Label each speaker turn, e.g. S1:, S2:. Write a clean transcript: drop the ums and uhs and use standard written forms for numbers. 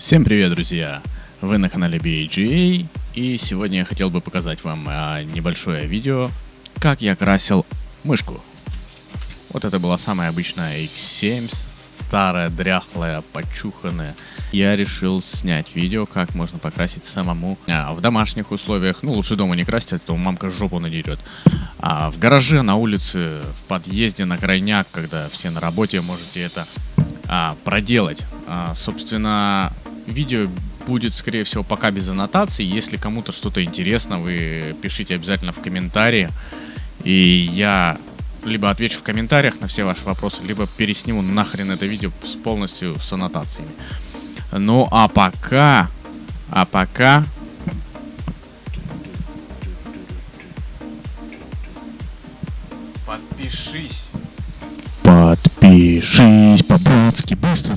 S1: Всем привет, друзья! Вы на канале беги, и сегодня я хотел бы показать вам небольшое видео, как я красил мышку. Вот это была самая обычная X7, старая, дряхлая, почуханная. Я решил снять видео, как можно покрасить самому в домашних условиях. Ну, лучше дома не красить, а то мамка жопу надерет. А в гараже, на улице, в подъезде, на крайняк, когда все на работе, можете это проделать. Собственно, видео будет, скорее всего, пока без аннотаций. Если кому-то что-то интересно, вы пишите обязательно в комментарии. И я либо отвечу в комментариях на все ваши вопросы, либо пересниму нахрен это видео полностью с аннотациями. Ну а пока... Подпишись по-братски, быстро.